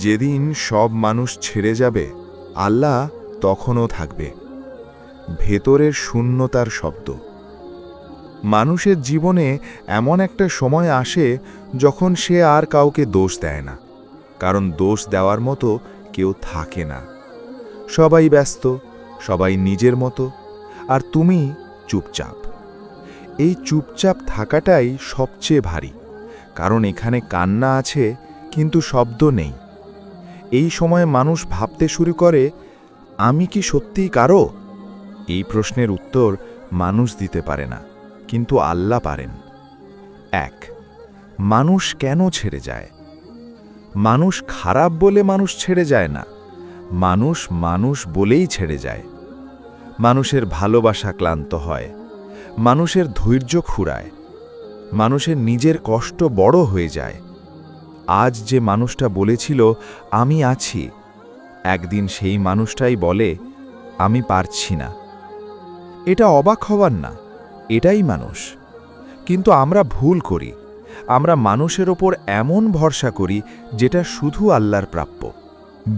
যেদিন সব মানুষ ছেড়ে যাবে, আল্লাহ তখনও থাকবে। ভেতরের শূন্যতার শব্দ। মানুষের জীবনে এমন একটা সময় আসে যখন সে আর কাউকে দোষ দেয় না, কারণ দোষ দেওয়ার মতো কেউ থাকে না। সবাই ব্যস্ত, সবাই নিজের মতো, আর তুমি চুপচাপ। এই চুপচাপ থাকাটাই সবচেয়ে ভারী, কারণ এখানে কান্না আছে কিন্তু শব্দ নেই। এই সময়ে মানুষ ভাবতে শুরু করে, আমি কি সত্যিই কারো? এই প্রশ্নের উত্তর মানুষ দিতে পারে না, কিন্তু আল্লাহ পারেন। 1. মানুষ কেন ছেড়ে যায়? মানুষ খারাপ বলে মানুষ ছেড়ে যায় না, মানুষ মানুষ বলেই ছেড়ে যায়। মানুষের ভালোবাসা ক্লান্ত হয়, মানুষের ধৈর্য ফুরায়, মানুষের নিজের কষ্ট বড় হয়ে যায়। আজ যে মানুষটা বলেছিল আমি আছি, একদিন সেই মানুষটাই বলে আমি পারছি না। এটা অবাক হবার না, এটাই মানুষ। কিন্তু আমরা ভুল করি, আমরা মানুষের ওপর এমন ভরসা করি যেটা শুধু আল্লাহর প্রাপ্য।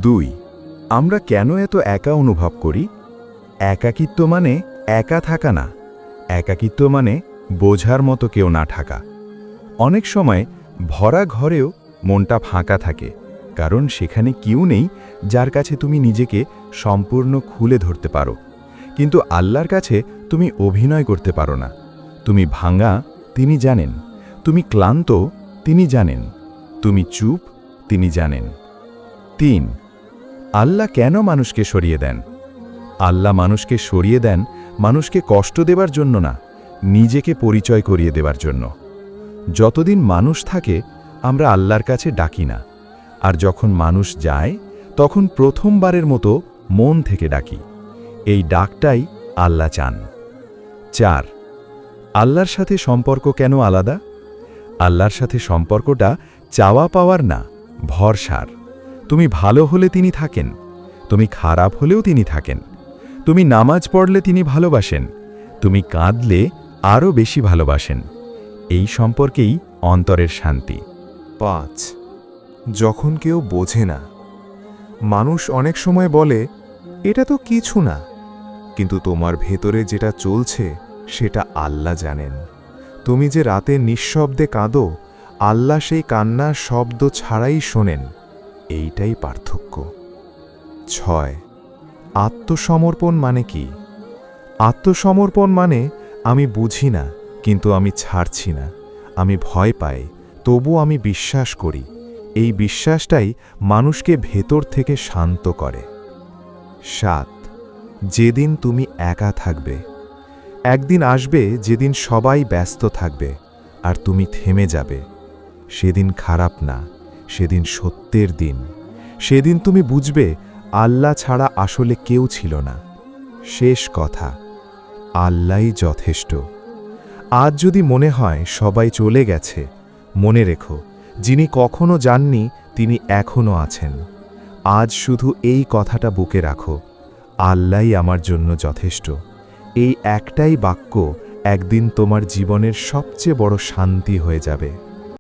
2. আমরা কেন এত একা অনুভব করি? একাকিত্ব মানে একা থাকা না, একাকিত্ব মানে বোঝার মতো কেউ না থাকা। অনেক সময় ভরা ঘরেও মনটা ফাঁকা থাকে, কারণ সেখানে কেউ নেই যার কাছে তুমি নিজেকে সম্পূর্ণ খুলে ধরতে পারো। কিন্তু আল্লাহর কাছে তুমি অভিনয় করতে পারো না। তুমি ভাঙা, তিনি জানেন। তুমি ক্লান্ত, তিনি জানেন। তুমি চুপ, তিনি জানেন। 3. আল্লাহ কেন মানুষকে সরিয়ে দেন? আল্লাহ মানুষকে সরিয়ে দেন মানুষকে কষ্ট দেবার জন্য না, নিজেকে পরিচয় করিয়ে দেবার জন্য। যতদিন মানুষ থাকে আমরা আল্লাহর কাছে ডাকি না, আর যখন মানুষ যায় তখন প্রথমবারের মতো মন থেকে ডাকি। এই ডাকটাই আল্লাহ চান। 4. আল্লাহর সাথে সম্পর্ক কেন আলাদা? আল্লাহর সাথে সম্পর্কটা চাওয়া পাওয়ার না, ভরসার। তুমি ভালো হলে তিনি থাকেন, তুমি খারাপ হলেও তিনি থাকেন। তুমি নামাজ পড়লে তিনি ভালোবাসেন, তুমি কাঁদলে আরও বেশি ভালোবাসেন। এই সম্পর্কেই অন্তরের শান্তি। 5. যখন কেউ বোঝে না। মানুষ অনেক সময় বলে এটা তো কিছু না, কিন্তু তোমার ভেতরে যেটা চলছে সেটা আল্লাহ জানেন। তুমি যে রাতে নিঃশব্দে কাঁদো, আল্লাহ সেই কান্নার শব্দ ছাড়াই শোনেন। এইটাই পার্থক্য। 6. আত্মসমর্পণ মানে কি? আত্মসমর্পণ মানে আমি বুঝি না, কিন্তু আমি ছাড়ছি না। আমি ভয় পাই, তবু আমি বিশ্বাস করি। এই বিশ্বাসটাই মানুষকে ভেতর থেকে শান্ত করে। 7. যেদিন তুমি একা থাকবে। একদিন আসবে যেদিন সবাই ব্যস্ত থাকবে আর তুমি থেমে যাবে। সেদিন খারাপ না, সেদিন সত্যের দিন। সেদিন তুমি বুঝবে আল্লাহ ছাড়া আসলে কেউ ছিল না। শেষ কথা, আল্লাহই যথেষ্ট। আজ যদি মনে হয় সবাই চলে গেছে, মনে রেখো যিনি কখনো যাননি তিনি এখনো আছেন। আজ শুধু এই কথাটা বুকে রাখো, আল্লাহই আমার জন্য যথেষ্ট। এই একটাই বাক্য একদিন তোমার জীবনের সবচেয়ে বড় শান্তি হয়ে যাবে।